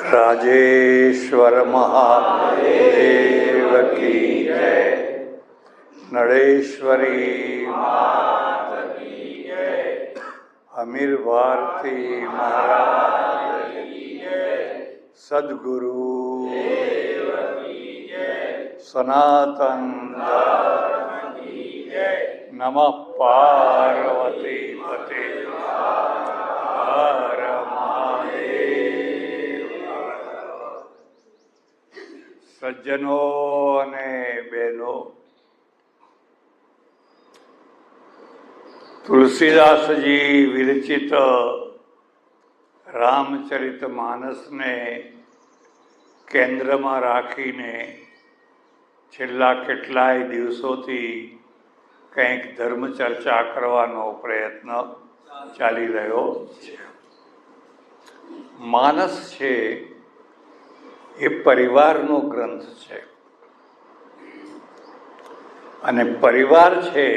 રાજેશ્વર મહાદેવ કી જય. નળેશ્વરી માત કી જય. અમીર ભારતી મહારાજ કી જય. સદગુરુ દેવ કી જય. સનાતન ધર્મ કી જય. નમઃ પાર્વતી પતે. હર સજ્જનો અને બહેનો, તુલસીદાસજી વિરચિત રામચરિત માનસને કેન્દ્રમાં રાખીને છેલ્લા કેટલાય દિવસોથી કંઈક ધર્મ ચર્ચા કરવાનો પ્રયત્ન ચાલી રહ્યો છે. માનસ છે એ પરિવારનો ગ્રંથ છે, અને પરિવાર છે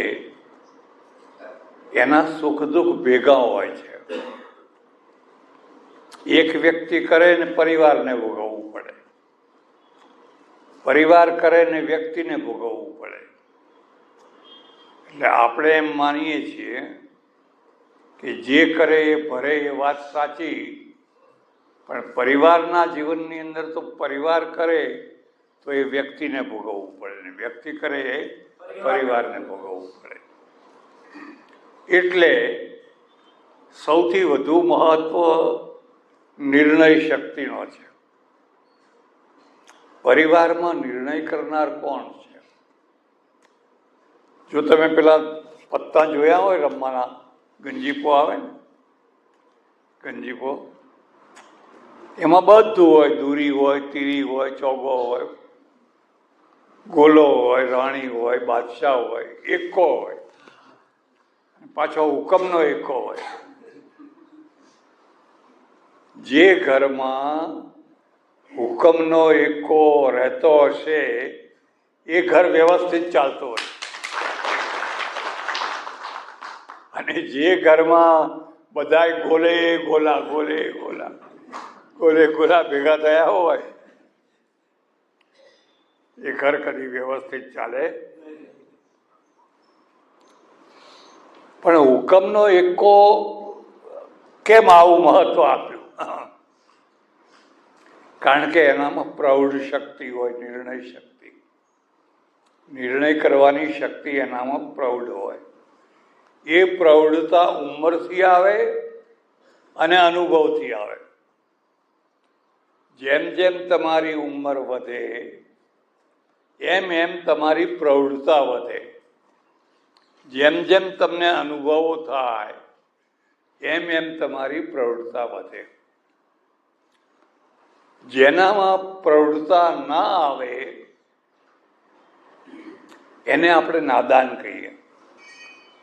એના સુખ દુઃખ ભેગા હોય છે. એક વ્યક્તિ કરે ને પરિવારને ભોગવવું પડે, પરિવાર કરે ને વ્યક્તિને ભોગવવું પડે. એટલે આપણે એમ માનીએ છીએ કે જે કરે એ ભરે, એ વાત સાચી, પણ પરિવારના જીવનની અંદર તો પરિવાર કરે તો એ વ્યક્તિને ભોગવવું પડે, ને વ્યક્તિ કરે એ પરિવારને ભોગવવું પડે. એટલે સૌથી વધુ મહત્વ નિર્ણય શક્તિનો છે. પરિવારમાં નિર્ણય કરનાર કોણ છે? જો તમે પેલા પત્તા જોયા હોય રમવાના, ગંજીપો આવે ને, ગંજીપો, એમાં બધું હોય. દૂરી હોય, તીરી હોય, ચોગો હોય, ગોલો હોય, રાણી હોય, બાદશાહ હોય, એકો હોય, પાછો હુકમનો એકો હોય. જે ઘરમાં હુકમનો એકો રહેતો હશે એ ઘર વ્યવસ્થિત ચાલતું હશે, અને જે ઘરમાં બધાય ગોલે ગોલા ગોલે ગોલા ગોલે ગોલા ભેગા થયા હોય એ ઘર કદી વ્યવસ્થિત ચાલે. પણ હુકમનો એકો કેમ આવું મહત્વ આપ્યું? કારણ કે એનામાં પ્રૌઢ શક્તિ હોય, નિર્ણય શક્તિ, નિર્ણય કરવાની શક્તિ એનામાં પ્રૌઢ હોય. એ પ્રૌઢતા ઉંમરથી આવે અને અનુભવથી આવે. જેમ જેમ તમારી ઉંમર વધે એમ એમ તમારી પ્રૌઢતા વધે. જેમ જેમ તમને અનુભવો થાય એમ એમ તમારી પ્રૌઢતા વધે. જેનામાં પ્રૌઢતા ના આવે એને આપણે નાદાન કહીએ.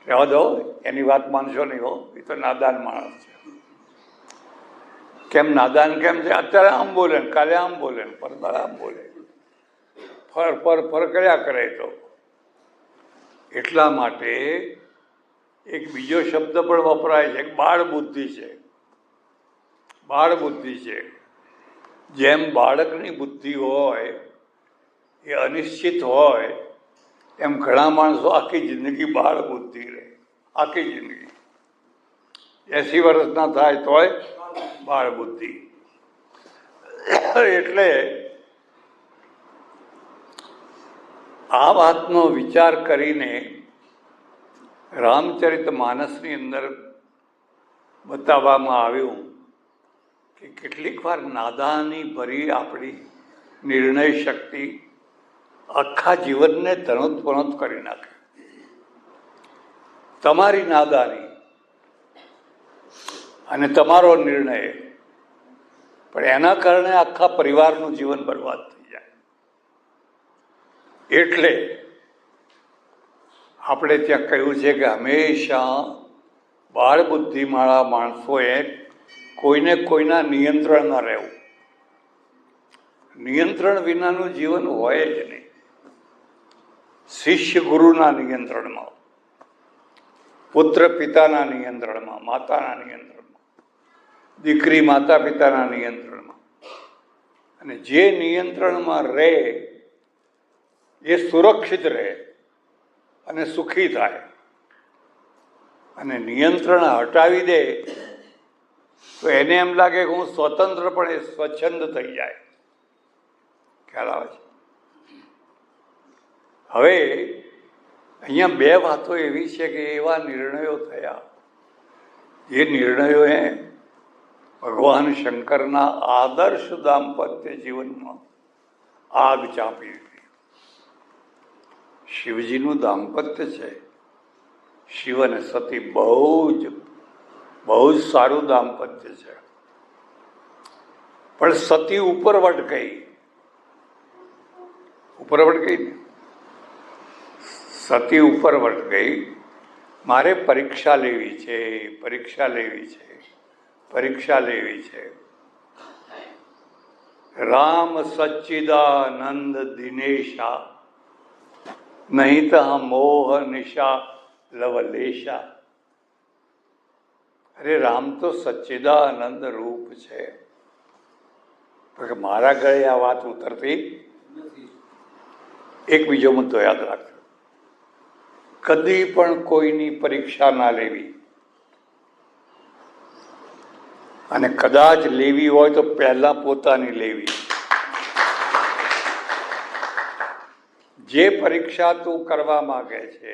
રહેવા દો, એની વાત માનશો નહીં હો, એ તો નાદાન માણસ છે. કેમ નાદાન કેમ છે? અત્યારે આમ બોલે, કાલે આમ બોલે, પરદાર આમ બોલે, ફર કર્યા કરે. તો એટલા માટે એક બીજો શબ્દ પણ વપરાય છે, બાળ બુદ્ધિ છે. બાળ બુદ્ધિ છે. જેમ બાળકની બુદ્ધિ હોય એ અનિશ્ચિત હોય, એમ ઘણા માણસો આખી જિંદગી બાળ બુદ્ધિ રહે. આખી જિંદગી 80 વર્ષના થાય તોય બાળ બુદ્ધિ. એટલે આ વાતનો વિચાર કરીને રામચરિત માનસની અંદર બતાવવામાં આવ્યું કે કેટલીક વાર નાદાની ભરી આપણી નિર્ણય શક્તિ આખા જીવનને ધનોત્પનોત કરી નાખે. તમારી નાદાની અને તમારો નિર્ણય, પણ એના કારણે આખા પરિવારનું જીવન બરબાદ થઈ જાય. એટલે આપણે ત્યાં કહ્યું છે કે હંમેશા બાળ બુદ્ધિવાળા માણસોએ કોઈને કોઈના નિયંત્રણમાં રહેવું. નિયંત્રણ વિનાનું જીવન હોય જ નહીં. શિષ્ય ગુરુના નિયંત્રણમાં, પુત્ર પિતાના નિયંત્રણમાં, માતાના નિયંત્રણમાં, દીકરી માતા પિતાના નિયંત્રણમાં, અને જે નિયંત્રણમાં રહે એ સુરક્ષિત રહે અને સુખી થાય, અને નિયંત્રણ હટાવી દે તો એને એમ લાગે કે હું સ્વતંત્રપણે સ્વચ્છંદ થઈ જાય. ખ્યાલ આવે છે? હવે અહીંયા બે વાતો એવી છે કે એવા નિર્ણયો થયા, એ નિર્ણયોએ ભગવાન શંકરના આદર્શ દાંપત્ય જીવનમાં આગ ચાંપી દીધી. શિવજીનું દાંપત્ય છે, શિવ અને સતી બહુ જ સારું દાંપત્ય છે, પણ સતી ઉપરવટ ગઈ ને, સતી ઉપરવટ ગઈ. મારે પરીક્ષા લેવી છે, રામ સચ્ચિદાનંદ દિનેશા નહીં તો મોહ નિશા લવલેશા. અરે રામ તો સચ્ચિદાનંદ રૂપ છે, પણ મારા ગળે આ વાત ઉતરતી. એક બીજો મુદ્દો યાદ રાખજો, કદી પણ કોઈની પરીક્ષા ના લેવી, અને કદાચ લેવી હોય તો પહેલા પોતાની લેવી. જે પરીક્ષા તું કરવા માંગે છે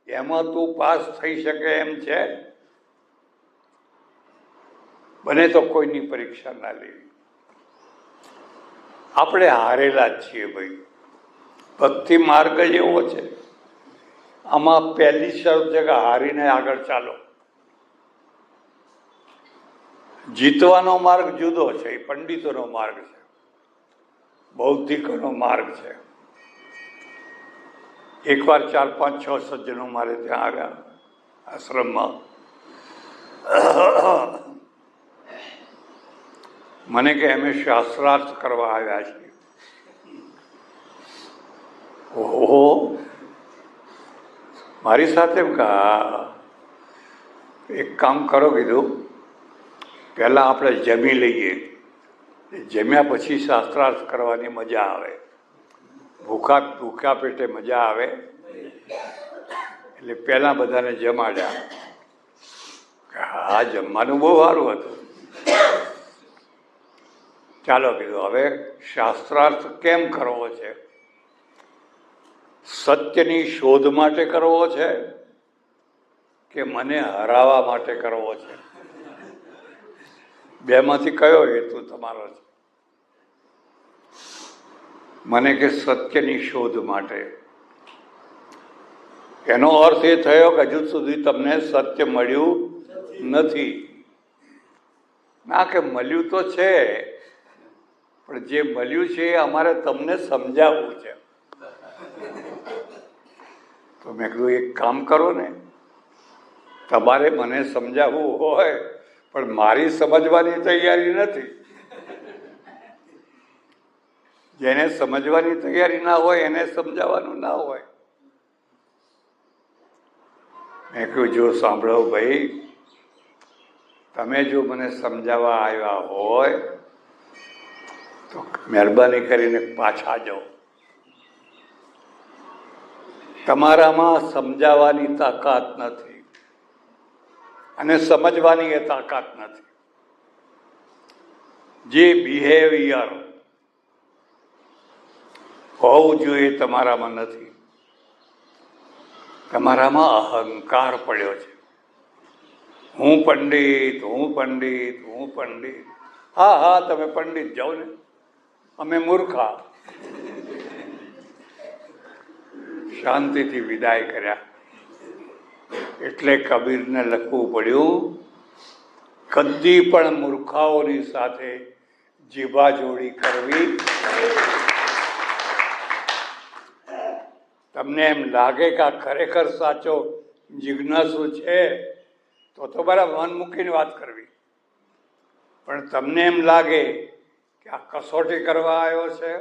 એમાં તું પાસ થઈ શકે એમ છે? બને તો કોઈની પરીક્ષા ના લેવી. આપણે હારેલા જ છીએ ભાઈ. ભક્તિ માર્ગ જ એવો છે, આમાં પહેલી શરત છે કે હારીને આગળ ચાલો. જીતવાનો માર્ગ જુદો છે, એ પંડિતોનો માર્ગ છે, બૌદ્ધિકોનો માર્ગ છે. એકવાર 4-5-6 સજ્જનો મારે ત્યાં આવ્યા આશ્રમમાં. મને કે અમે શાસ્ત્રાર્થ કરવા આવ્યા છીએ. ઓહો, મારી સાથે એક કામ કરો કીધું, પહેલા આપણે જમી લઈએ, જમ્યા પછી શાસ્ત્રાર્થ કરવાની મજા આવે. ભૂખ્યા પેટે મજા આવે, એટલે પહેલા બધાને જમાડ્યા. હા, જમવાનું બહુ સારું હતું. ચાલો કીધું, હવે શાસ્ત્રાર્થ કેમ કરવો છે? સત્યની શોધ માટે કરવો છે કે મને હરાવવા માટે કરવો છે? બેમાંથી કયો હેતુ તમારો છે? મને કે સત્યની શોધ માટે. એનો અર્થ એ થયો કે હજુ સુધી તમને સત્ય મળ્યું નથી. ના, કે મળ્યું તો છે, પણ જે મળ્યું છે એ અમારે તમને સમજાવવું છે. તો મેં કીધું એક કામ કરો ને, તમારે મને સમજાવવું હોય પણ મારી સમજવાની તૈયારી નથી. જેને સમજવાની તૈયારી ના હોય એને સમજાવવાનું ના હોય. મેં કહ્યું જો સાંભળો ભાઈ, તમે જો મને સમજાવવા આવ્યા હોય તો મહેરબાની કરીને પાછા જાઓ. તમારામાં સમજાવવાની તાકાત નથી અને સમજવાની એ તાકાત નથી. જે બિહેવિયર હોવું જોઈએ તમારામાં નથી. તમારામાં અહંકાર પડ્યો છે. હું પંડિત. હા, તમે પંડિત જાઓ ને, અમે મૂર્ખા. શાંતિથી વિદાય કર્યા. એટલે કબીરને લખવું પડ્યું, કદી પણ મૂર્ખાઓની સાથે જીભાજોડી કરવી. તમને એમ લાગે કે આ ખરેખર સાચો જિજ્ઞાસુ છે તો બરાબર મન મૂકીને વાત કરવી. પણ તમને એમ લાગે કે આ કસોટી કરવા આવ્યો છે,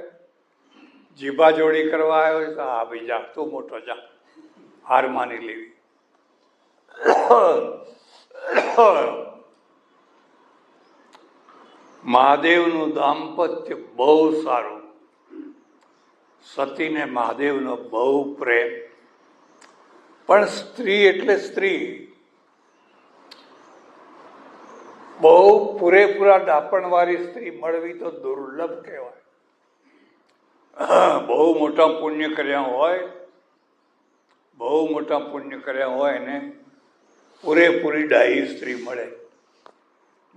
જીભાજોડી કરવા આવ્યો છે, હા ભાઈ જા, તું મોટો જા, હાર માની લેવી. મહાદેવનું દાંપત્ય બહુ સારું. સતીને મહાદેવનો બહુ પ્રેમ. પણ સ્ત્રી એટલે સ્ત્રી. બહુ પૂરેપૂરા ડાપણવાળી સ્ત્રી મળવી તો દુર્લભ કહેવાય. બહુ મોટા પુણ્ય કર્યા હોય, બહુ મોટા પુણ્ય કર્યા હોય ને પૂરેપૂરી ડાહી સ્ત્રી મળે.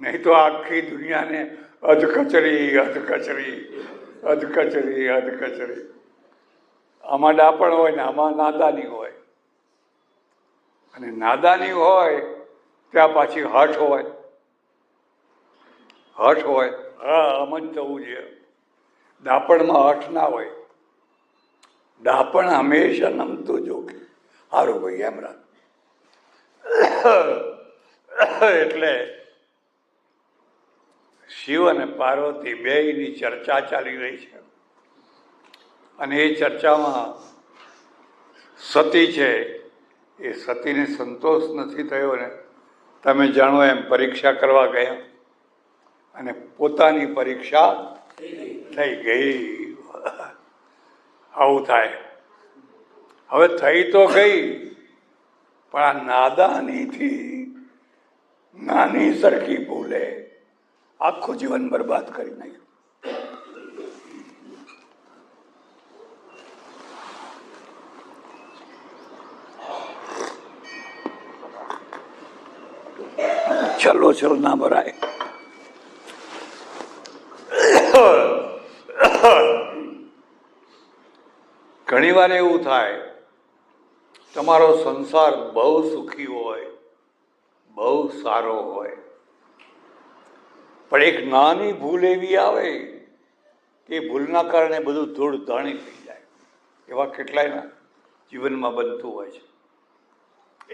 નહીં તો આખી દુનિયાને અધકચરી અધકચરી અધકચરી અધકચરી. આમાં ડાપણ હોય ને આમાં નાદાની હોય, અને નાદાની હોય ત્યાં પાછી હઠ હોય. હઠ હોય, હા આમ જ થવું જોઈએ. ડાપણમાં હઠ ના હોય. ડાપણ હંમેશા નમતું જોકે સારું ભાઈ એમ રાખ. એટલે શિવ અને પાર્વતી બેયની ચર્ચા ચાલી રહી છે, અને એ ચર્ચામાં સતી છે એ સતીને સંતોષ નથી થયો ને તમે જાણો એમ પરીક્ષા કરવા ગયા અને પોતાની પરીક્ષા થઈ ગઈ. આવું થાય. હવે થઈ તો ગઈ, પણ આ નાદાનીથી નાની સરખી ભૂલે આખું જીવન બરબાદ કરી નાખ્યું. ચલો ચલો ના ભરાય. ઘણી વાર એવું થાય તમારો સંસાર બહુ સુખી હોય, બહુ સારો હોય, પણ એક નાની ભૂલ એવી આવે કે ભૂલના કારણે બધું ધૂળ ધાણી થઈ જાય. એવા કેટલાયના જીવનમાં બનતું હોય છે.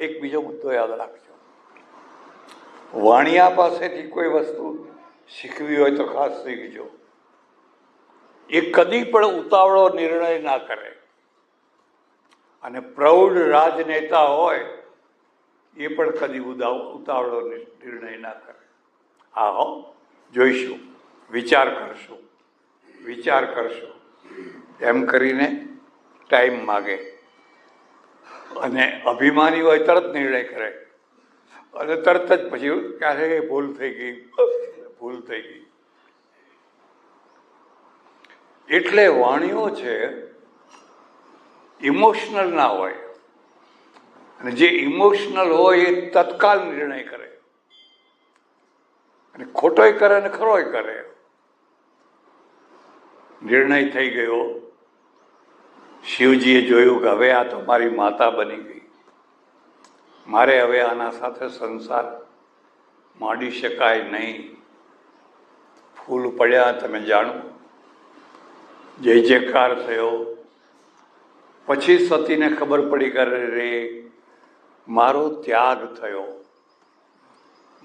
એક બીજો મુદ્દો યાદ રાખજો. વાણિયા પાસેથી કોઈ વસ્તુ શીખવી હોય તો ખાસ શીખજો. એ કદી પણ ઉતાવળો નિર્ણય ના કરે, અને પ્રૌઢ રાજનેતા હોય એ પણ કદી ઉતાવળો નિર્ણય ના કરે. હા હો, જોઈશું, વિચાર કરશું, વિચાર કરશું એમ કરીને ટાઈમ માગે, અને અભિમાની હોય તરત નિર્ણય કરે, અને તરત જ પછી ક્યારે ભૂલ થઈ ગઈ, ભૂલ થઈ ગઈ. એટલે વાણીઓ છે ઇમોશનલ ના હોય, અને જે ઇમોશનલ હોય એ તત્કાલ નિર્ણય કરે, અને ખોટોય કરે અને ખરોય કરે. નિર્ણય થઈ ગયો. શિવજીએ જોયું કે હવે આ તો મારી માતા બની ગઈ, મારે હવે આના સાથે સંસાર માંડી શકાય નહીં. ફૂલ પડ્યા તમે જાણો, જય જયકાર થયો. પછી સતીને ખબર પડી કે રે મારો ત્યાગ થયો,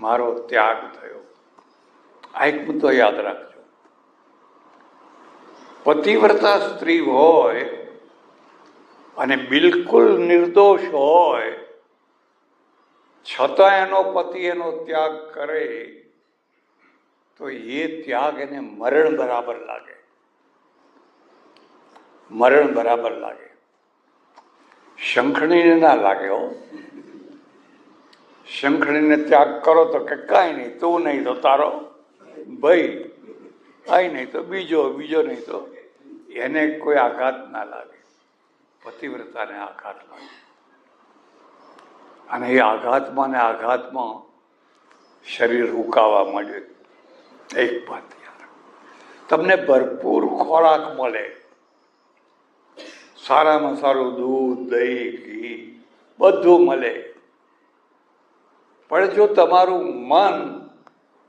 મારો ત્યાગ થયો. આ એક મુદ્દો યાદ રાખજો. પતિવ્રતા સ્ત્રી હોય અને બિલકુલ નિર્દોષ હોય, છતાં એનો પતિ એનો ત્યાગ કરે તો એ ત્યાગ એને મરણ બરાબર લાગે, મરણ બરાબર લાગે. શંખણીને ના લાગે હો. શંખણીને ત્યાગ કરો તો કે કાંઈ નહીં, તું નહીં તો તારો ભાઈ, કાંઈ નહીં તો બીજો, બીજો નહીં તો એને કોઈ આઘાત ના લાગે. પતિવ્રતાને આઘાત લાગે, અને એ આઘાતમાં ને આઘાતમાં શરીર હુકાવા માંડે. એક વાત યાદ, તમને ભરપૂર ખોરાક મળે, સારામાં સારું દૂધ, દહીં, ઘી બધું મળે, પણ જો તમારું મન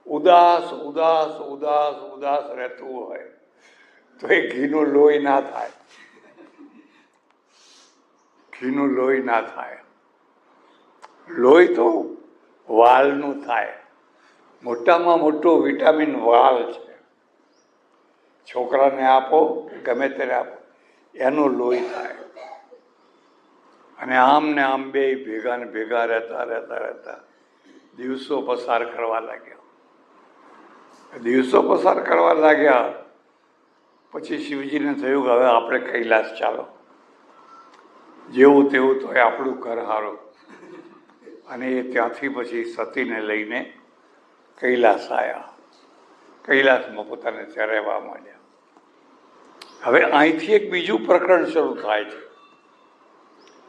ઉદાસ ઉદાસ ઉદાસ ઉદાસ રહેતું હોય તો એ ઘીનું લોહી ના થાય, ઘીનું લોહી ના થાય. લોહી તો વાલનું થાય. મોટામાં મોટું વિટામિન વાલ છે. છોકરાને આપો, ગમે ત્યારે આપો, એનું લોહી થાય. અને આમ ને આમ બે ભેગા ને ભેગા રહેતા રહેતા રહેતા દિવસો પસાર કરવા લાગ્યા. દિવસો પસાર કરવા લાગ્યા પછી શિવજીને થયું કે હવે આપણે કૈલાસ ચાલો, જેવું તેવું તો એ આપણું ઘર હારું. અને એ ત્યાંથી પછી સતીને લઈને કૈલાસ આવ્યા. કૈલાસમાં પોતાને ત્યાં રહેવા માંડ્યા. હવે અહીંથી એક બીજું પ્રકરણ શરૂ થાય છે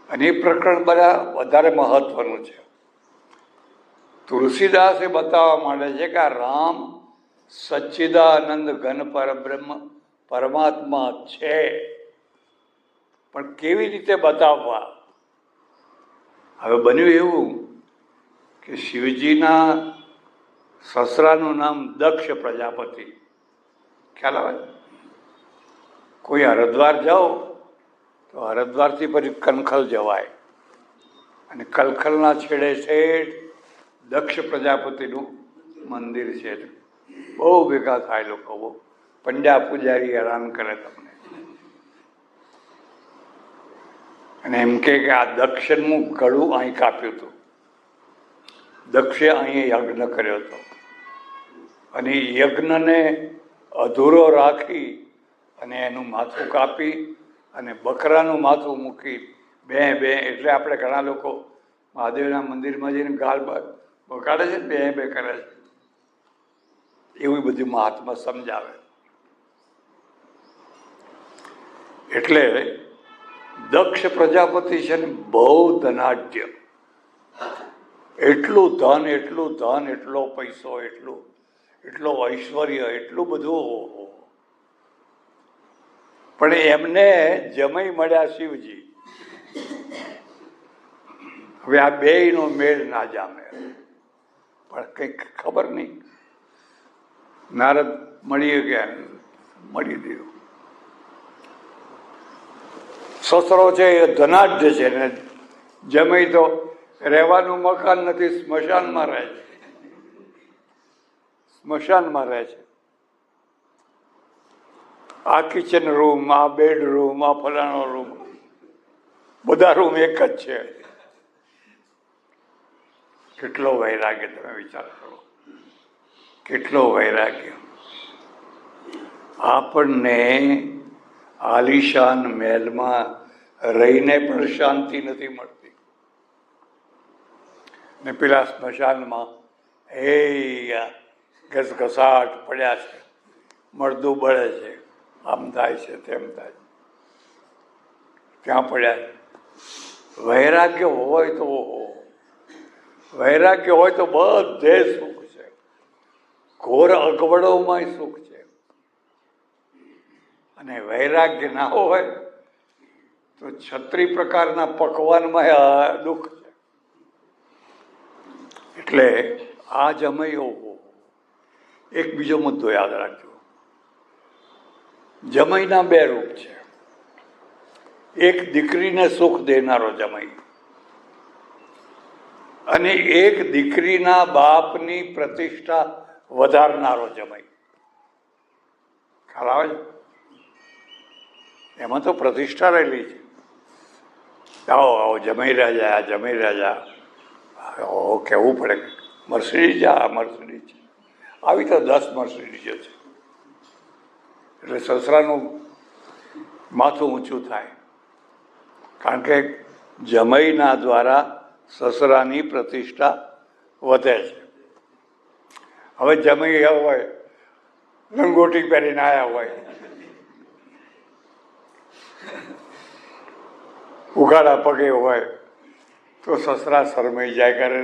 અને એ પ્રકરણ વધારે મહત્વનું છે. તુલસીદાસે બતાવવા માંડે છે કે આ રામ સચ્ચિદાનંદ ઘન પરબ્રહ્મ પરમાત્મા છે, પણ કેવી રીતે બતાવવા? હવે બન્યું એવું કે શિવજીના સસરાનું નામ દક્ષ પ્રજાપતિ. ખ્યાલ આવે? કોઈ હરિદ્વાર જાઓ તો હરિદ્વારથી પછી કનખલ જવાય અને કલખલના છેડે છેડ દક્ષ પ્રજાપતિનું મંદિર છે. બહુ ભેગા થાય લોકો, બહુ પંડ્યા પૂજારી હેરાન કરે તમને. અને એમ કે આ દક્ષનું ગળું અહીં કાપ્યું હતું. દક્ષે અહીં યજ્ઞ કર્યો હતો અને યજ્ઞને અધૂરો રાખી અને એનું માથું કાપી અને બકરાનું માથું મૂકી બે એટલે આપણે ઘણા લોકો મહાદેવના મંદિરમાં જઈને ગાલ બગાડે છે, બે કરે છે. એવું બધું મહાત્મા સમજાવે. એટલે દક્ષ પ્રજાપતિ છે ને બહુ ધનાઢ્ય, એટલું ધન, એટલો પૈસો, એટલો ઐશ્વર્ય, એટલું બધું. પણ એમને જમાઈ મળ્યા શિવજી. હવે આ બેયનો મેળ ના જામે, પણ કંઈક ખબર નહીં. નારદ મળી ગયા, મળી દીધું. સસરો છે એ ધનાઢ્ય છે ને જમાઈ તો રહેવાનું મકાન નથી, સ્મશાનમાં રહે છે. સ્મશાનમાં રહે છે. આ કિચન રૂમ, આ બેડરૂમ, આ ફલાણો રૂમ, બધા રૂમ એક જ છે. કેટલો વૈરાગ્ય, તમે વિચાર કરો, કેટલો વૈરાગ્ય. આપણને આલિશાન મહેલમાં રહીને પણ શાંતિ નથી મળતી ને પેલા સ્મશાનમાં ઘસઘસાટ પડ્યા છે, મળદું બળે છે, આમ થાય છે, તેમ થાય છે, ત્યાં પડ્યા છે. વૈરાગ્ય હોય તો બધે સુખ છે, ઘોર અગવડોમાં સુખ છે. અને વૈરાગ્ય ના હોય તો 36 પ્રકારના પકવાનમાં દુઃખ છે. એટલે આ જમૈયો. એક બીજો મુદ્દો યાદ રાખજો. જમૈના બે રૂપ છે. એક દીકરીને સુખ દેનારો જમૈ અને એક દીકરીના બાપની પ્રતિષ્ઠા વધારનારો જમૈ. ખ્યાલ આવે છે? એમાં તો પ્રતિષ્ઠા રહેલી છે. આવો જમાઈ રાજા કહેવું પડે, મર્સિડીઝ મર્સિડીઝ આવી તો 10 મર્સિડીઝો છે. એટલે સસરાનું માથું ઊંચું થાય, કારણ કે જમાઈના દ્વારા સસરાની પ્રતિષ્ઠા વધે છે. હવે જમાઈ હોય લંગોટી પહેરીને આવ્યા હોય, ઉઘાડા પગે હોય તો સસરા શરમાઈ જાય, કરે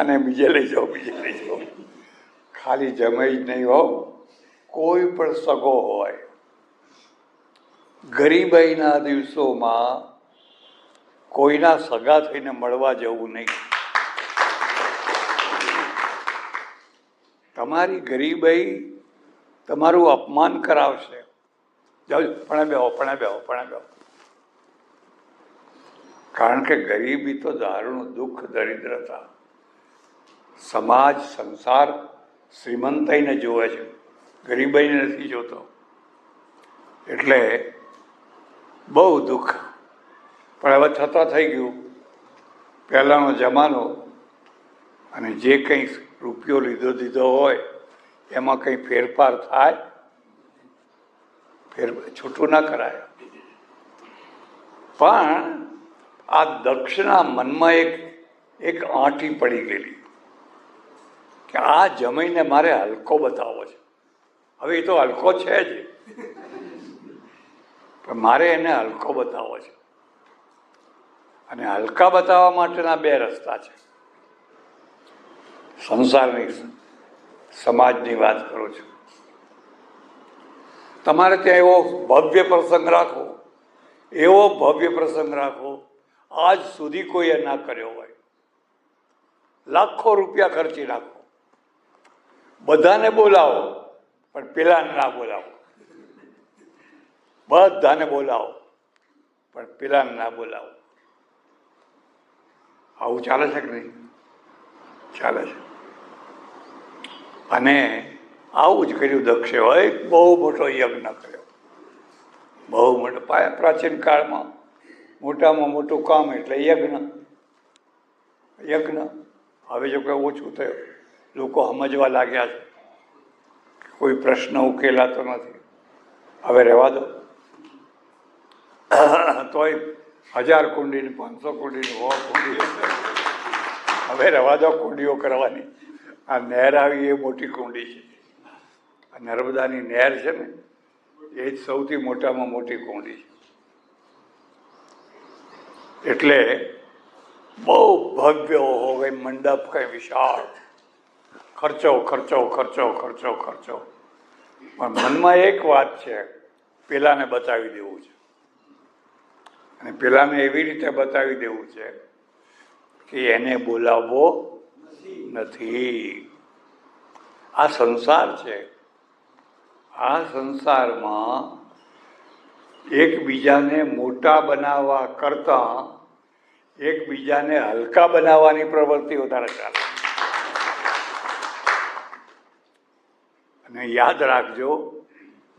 અને બીજે લઈ જાઓ. ખાલી જમાઈ જ નહીં હો, કોઈ પણ સગો હોય, ગરીબાઈના દિવસોમાં કોઈના સગા થઈને મળવા જવું નહીં. તમારી ગરીબાઈ તમારું અપમાન કરાવશે. જાઓ પણ બેહો. કારણ કે ગરીબી તો દારૂણ દુઃખ, દરિદ્રતા. સમાજ, સંસાર શ્રીમંતાઈને જોવે છે, ગરીબાઈને નથી જોતો. એટલે બહુ દુઃખ. પણ હવે થતાં થઈ ગયું. પહેલાંનો જમાનો અને જે કંઈ રૂપિયો લીધો હોય એમાં કંઈ ફેરફાર થાય? છૂટું ના કરાય. પણ આ દક્ષના મનમાં એક આંટી પડી ગયેલી કે આ જમીને મારે હલકો બતાવવો છે. હવે એ તો હલકો છે જ, પણ મારે એને હલકો બતાવવો છે. અને હલકા બતાવવા માટેના બે રસ્તા છે. સંસારની, સમાજની વાત કરું છું. તમારે ત્યાં એવો ભવ્ય પ્રસંગ રાખો, એવો ભવ્ય પ્રસંગ રાખો આજ સુધી કોઈએ ના કર્યો હોય. લાખો રૂપિયા ખર્ચી નાખો, બધાને બોલાવો, પણ પેલાને ના બોલાવો. બધાને બોલાવો, પણ પેલાને ના બોલાવો. આવું ચાલે છે કે નહીં? ચાલે છે. અને આવું જ કર્યું દક્ષે. હોય બહુ મોટો યજ્ઞ કર્યો, બહુ મોટો. પ્રાચીન કાળમાં મોટામાં મોટું કામ એટલે યજ્ઞ. હવે જો કંઈ ઓછું થયું, લોકો સમજવા લાગ્યા છે, કોઈ પ્રશ્ન ઉકેલાતો નથી. હવે રહેવા દો. તોય 1000 કુંડી, 500 કુંડી, 100 કુંડી, હવે રહેવા દો કુંડીઓ કરવાની. આ નહેર આવી એ મોટી કુંડી છે. આ નર્મદાની નહેર છે ને, એ જ સૌથી મોટામાં મોટી કુંડી છે. એટલે બહુ ભવ્ય હોય મંડપ, કઈ વિશાળ, ખર્ચો. પણ મનમાં એક વાત છે, પેલાને બતાવી દેવું છે. અને પેલાને એવી રીતે બતાવી દેવું છે કે એને બોલાવવો નથી. આ સંસાર છે. આ સંસારમાં એકબીજાને મોટા બનાવવા કરતા એકબીજાને હલકા બનાવવાની પ્રવૃત્તિ વધારે ચાલે. અને યાદ રાખજો,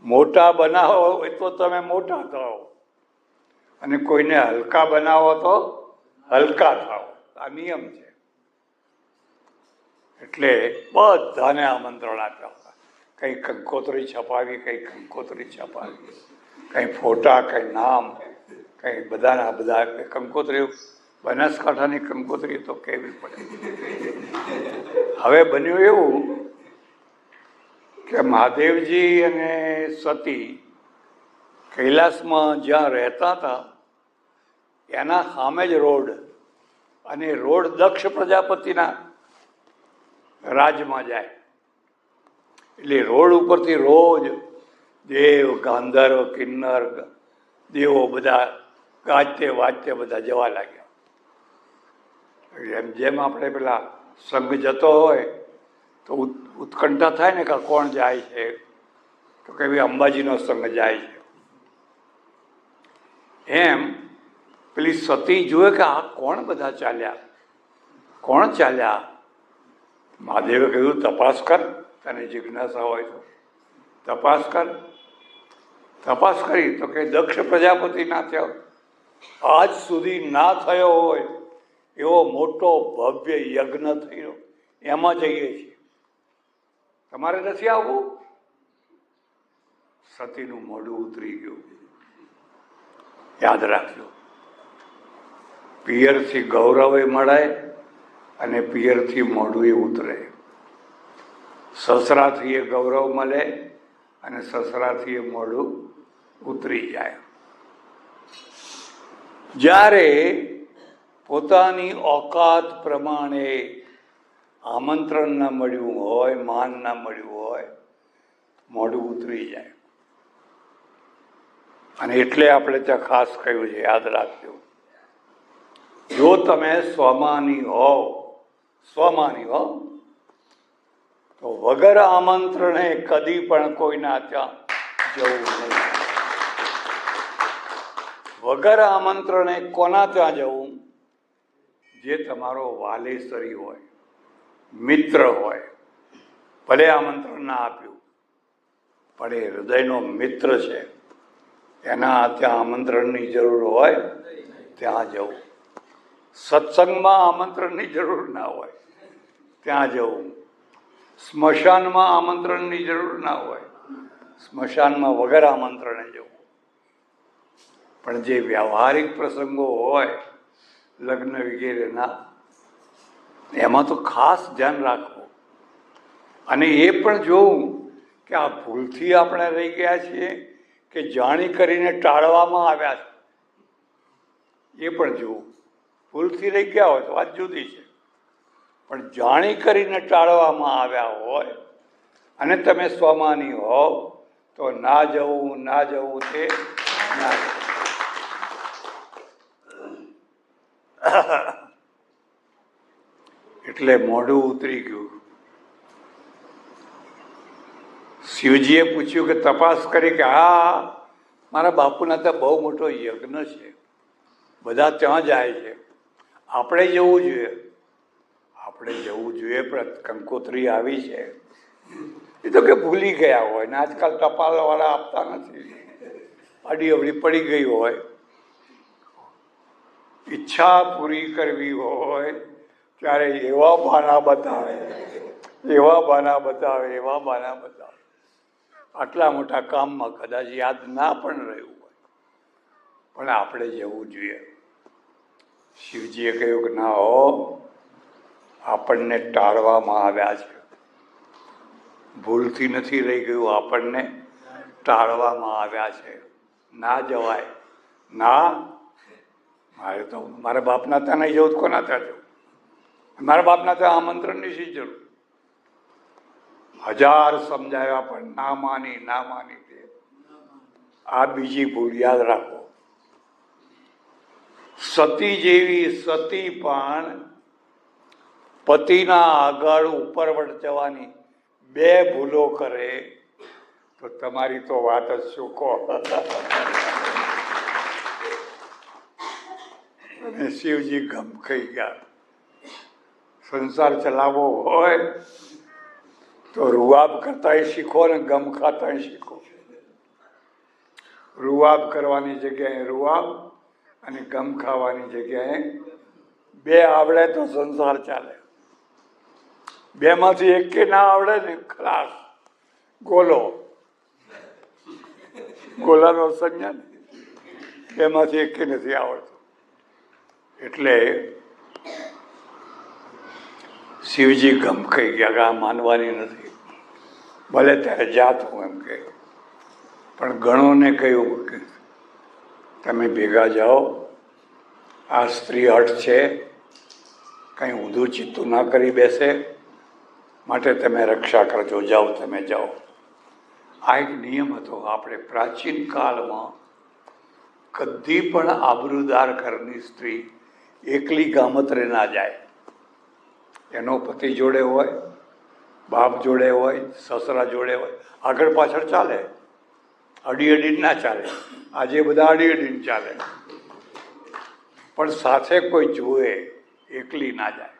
મોટા બનાવો તો તમે મોટા થાઓ, અને કોઈને હલકા બનાવો તો હલકા થાઓ. આ નિયમ છે. એટલે બધાને આમંત્રણ આપ્યા. કંઈ કંકોત્રી છપાવી, કંઈ ફોટા, કંઈ નામ, કંઈ બધા કંકોત્રીઓ. બનાસકાંઠાની કંકોત્રી તો કેવી પડે. હવે બન્યું એવું કે મહાદેવજી અને સતી કૈલાસમાં જ્યાં રહેતા હતા એના સામે જ રોડ, અને રોડ દક્ષ પ્રજાપતિના રાજમાં જાય. એટલે રોડ ઉપરથી રોજ દેવ, ગાંધર્વ, કિન્નર, દેવો બધા ગાજતે વાજતે બધા જવા લાગ્યા. જેમ આપણે પેલા સંઘ જતો હોય તો ઉત્કંઠા થાય ને કે કોણ જાય છે, તો કે ભાઈ અંબાજીનો સંઘ જાય છે. એમ પેલી સતી જુએ કે આ કોણ બધા ચાલ્યા. મહાદેવે કહ્યું તપાસ કર, તને જિજ્ઞાસા હોય તો તપાસ કરી. તો કે દક્ષ પ્રજાપતિ ના થયો, આજ સુધી ના થયો હોય એવો મોટો ભવ્ય યજ્ઞ થયો, એમાં જઈએ છીએ. તમારે નથી આવવું? સતીનું મોઢું ઉતરી ગયું. યાદ રાખજો, પિયરથી ગૌરવે મળે અને પિયરથી મોઢું ઉતરે. સસરાથી એ ગૌરવ મળે અને સસરાથી એ મોઢું ઉતરી જાય. જ્યારે પોતાની ઓકાત પ્રમાણે આમંત્રણ ના મળ્યું હોય, માન ના મળ્યું હોય, મોઢું ઉતરી જાય. અને એટલે આપણે ત્યાં ખાસ કહ્યું છે, યાદ રાખજો, જો તમે સ્વમાની હોવ તો વગર આમંત્રણે કદી પણ કોઈના ત્યાં જવું નહીં. વગર આમંત્રણે કોના ત્યાં જવું? જે તમારો વાલેસરી હોય, મિત્ર હોય. ભલે આમંત્રણ ના આપ્યું, પણ એ હૃદયનો મિત્ર છે, એના ત્યાં આમંત્રણની જરૂર હોય ત્યાં જવું. સત્સંગમાં આમંત્રણની જરૂર ના હોય ત્યાં જવું. સ્મશાનમાં આમંત્રણની જરૂર ના હોય, સ્મશાનમાં વગર આમંત્રણે જવું. પણ જે વ્યવહારિક પ્રસંગો હોય લગ્ન વગેરેના, એમાં તો ખાસ ધ્યાન રાખવું. અને એ પણ જોવું કે આ ભૂલથી આપણે રહી ગયા છીએ કે જાણી કરીને ટાળવામાં આવ્યા છે, એ પણ જોવું. ભૂલથી રહી ગયા હોય તો વાત જુદી છે, પણ જાણી કરીને ટાળવામાં આવ્યા હોય અને તમે સ્વમાની હોવ તો ના જવું ના જવું તે ના જવું. એટલે મોઢું ઉતરી ગયું. શિવજીએ પૂછ્યું કે તપાસ કરી કે હા મારા બાપુના ત્યાં બહુ મોટો યજ્ઞ છે, બધા ત્યાં જાય છે, આપણે જવું જોઈએ. આપણે જવું જોઈએ પણ કંકોત્રી આવી છે એ તો કે ભૂલી ગયા હોય ને આજકાલ ટપાલવાળા આપતા નથી, આડી અવળી પડી ગઈ હોય. ઈચ્છા પૂરી કરવી હોય ત્યારે એવા બહાના બતાવે, એવા બહાના બતાવે, એવા બહાના બતાવે. આટલા મોટા કામમાં કદાચ યાદ ના પણ રહ્યું હોય, પણ આપણે જવું જોઈએ. શિવજીએ કહ્યું કે ના હો, આપણને ટાળવામાં આવ્યા છે, ભૂલથી નથી રહી ગયું, આપણને ટાળવામાં આવ્યા છે, ના જવાય. ના, મારે તો મારા બાપના ત્યાં નહીં જવું, કોના ત્યાં જવું? મારા બાપના ત્યાં આમંત્રણની શી જરૂર? 1000 સમજાવ્યા પણ ના માની, ના માની. આ બીજી ભૂલ યાદ રાખો. સતી જેવી સતી પણ પતિના આગળ ઉપરવટ જવાની 2 ભૂલો કરે તો તમારી તો વાત જ શું કહો. અને શિવજી ગમ ખાઈ ગયા. સંસાર ચલાવવો હોય તો રૂવાબ કરતા શીખો ને ગમ ખાતા શીખો. રૂવાબ કરવાની જગ્યાએ રૂવાબ અને ગમ ખાવાની જગ્યાએ 2 આવડે તો સંસાર ચાલે. 2 માંથી એક કે ના આવડે ને ખલાસ, ગોલો. ગોલાનો સંજ્ઞા ને 2 માંથી એક નથી આવડતું. એટલે શિવજી ગમ ખાઈ ગયા કે આ માનવાની નથી, ભલે ત્યારે જાત હું એમ કે. પણ ગણોને કહ્યું કે તમે ભેગા જાઓ, આ સ્ત્રી હઠ છે, કંઈ ઊંધું ચિત્તું ના કરી બેસે, માટે તમે રક્ષા કરજો, જાઓ તમે જાઓ. આ એક નિયમ હતો. આપણે પ્રાચીન કાળમાં કદી પણ આબરૂદાર ઘરની સ્ત્રી એકલી ગામત્રે ના જાય. એનો પતિ જોડે હોય, બાપ જોડે હોય, સસરા જોડે હોય, આગળ પાછળ ચાલે, અડી અડીને ના ચાલે. આજે બધા અડી અડીને ચાલે, પણ સાથે કોઈ જુએ, એકલી ના જાય.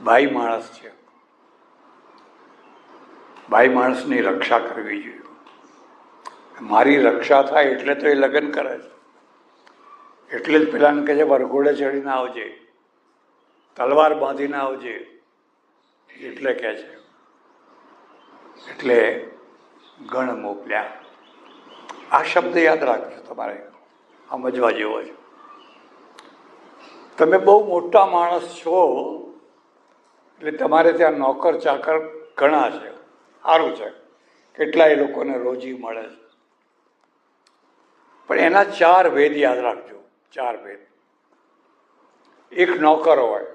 ભાઈ માણસ છે, ભાઈ માણસની રક્ષા કરવી જોઈએ. મારી રક્ષા થાય એટલે તો એ લગ્ન કરે છે. એટલે જ પેલાને કહે છે વરઘોડે ચડીને આવજે, તલવાર બાંધીને આવજે, એટલે કહે છે. એટલે ગણ મોકલ્યા. આ શબ્દ યાદ રાખજો, તમારે સમજવા જેવો છે. તમે બહુ મોટા માણસ છો એટલે તમારે ત્યાં નોકર ચાકર ઘણા છે, સારું છે, કેટલાય લોકોને રોજી મળે છે. પણ એના 4 ભેદ યાદ રાખજો. 4 ભેદ. એક નોકર હોય,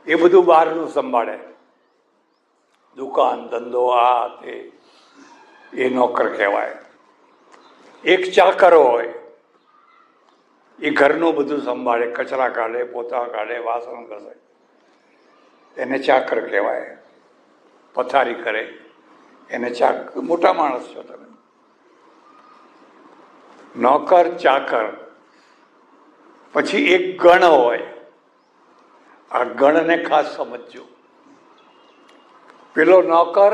એ બધું બહારનું સંભાળે, દુકાન ધંધો આ તે, એ નોકર કહેવાય. એક ચાકર હોય, એ ઘરનું બધું સંભાળે, કચરા કાઢે, પોતા કાઢે, વાસણ ઘસે, એને ચાકર કહેવાય. પથારી કરે, એને મોટા માણસ છો તમે. નોકર ચાકર. પછી એક ગણ હોય. આ ગણને ખાસ સમજજો. પેલો નોકર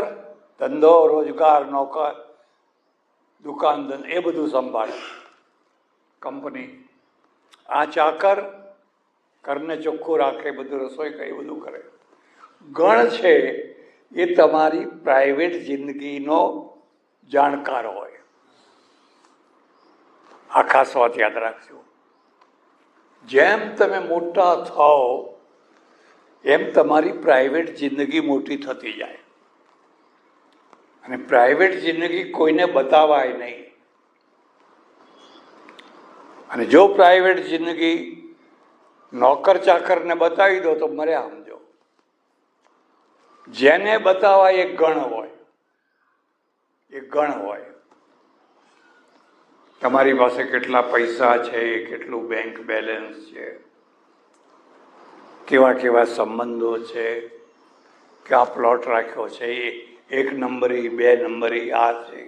ધંધો રોજગાર, નોકર દુકાન ધંધો એ બધું સંભાળે, કંપની. આ ચાકર ઘરને ચોખ્ખું રાખે, બધું રસોઈ કરે, બધું કરે. ગણ છે એ તમારી પ્રાઇવેટ જિંદગીનો જાણકાર હોય. આ ખાસ વાત યાદ રાખજો. જેમ તમે મોટા થાઓ એમ તમારી પ્રાઇવેટ જિંદગી મોટી થતી જાય. અને પ્રાઇવેટ જિંદગી કોઈને બતાવાય નહીં. અને જો પ્રાઇવેટ જિંદગી નોકર ચાકરને બતાવી દો તો મર્યા સમજો. જેને બતાવાય એ ગણ હોય, એ ગણ હોય. તમારી પાસે કેટલા પૈસા છે, કેટલું બેંક બેલેન્સ છે, કેવા કેવા સંબંધો છે, ક્યાં પ્લોટ રાખ્યો છે, એક નંબરી, 2 નંબરી આ છે,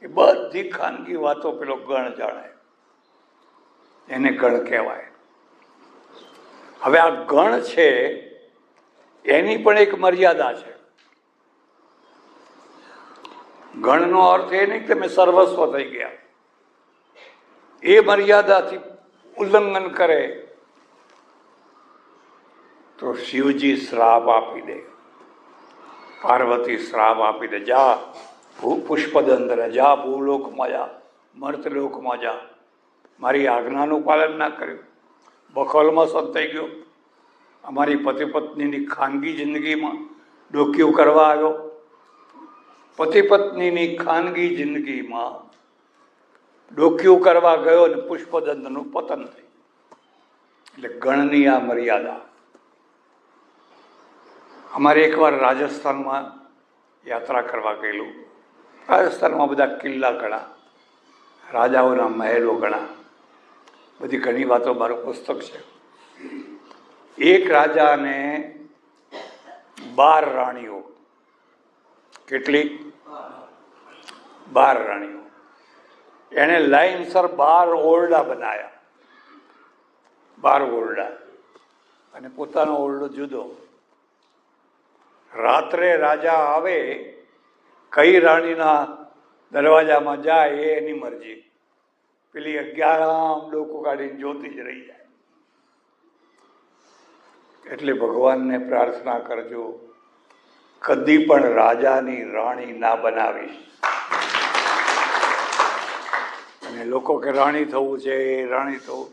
એ બધી ખાનગી વાતો પેલો ગણ જાણે. એને ગણ કહેવાય. હવે આ ગણ છે એની પણ એક મર્યાદા છે. ગણનો અર્થ એ નહીં કે તમે સર્વસ્વ થઈ ગયા. એ મર્યાદાથી ઉલ્લંઘન કરે તો શિવજી શ્રાપ આપી દે, પાર્વતી શ્રાપ આપી દે. જા પુષ્પદંતરે, જા ભૂલોકમાં જા, મર્તલોકમાં જા. મારી આજ્ઞાનું પાલન ના કર્યું, બખોલમાં સંતાઈ ગયો, અમારી પતિ પત્નીની ખાનગી જિંદગીમાં ડોકિયું કરવા આવ્યો. પતિ પત્નીની ખાનગી જિંદગીમાં ડોકિયું કરવા ગયો અને પુષ્પદંતનું પતન થયું. એટલે ગણની આ મર્યાદા. અમારે એકવાર રાજસ્થાનમાં યાત્રા કરવા ગયેલું. રાજસ્થાનમાં બધા કિલ્લા ઘણા, રાજાઓના મહેલો ઘણા, બધી ઘણી વાતો મારું પુસ્તક છે. એક રાજાને 12 રાણીઓ. કેટલી? 12 રાણીઓ. એને લાઈનસર 12 ઓરડા બનાવ્યા. 12 ઓરડા. અને પોતાનો ઓરડો જુદો. રાત્રે રાજા આવે, કઈ રાણીના દરવાજામાં જાય એ એની મરજી. પેલી 11 લોકો કાઢીને જોતી જ રહી જાય. એટલે ભગવાનને પ્રાર્થના કરજો, કદી પણ રાજાની રાણી ના બનાવીશ. અને લોકો કે રાણી થવું છે, રાણી થવું.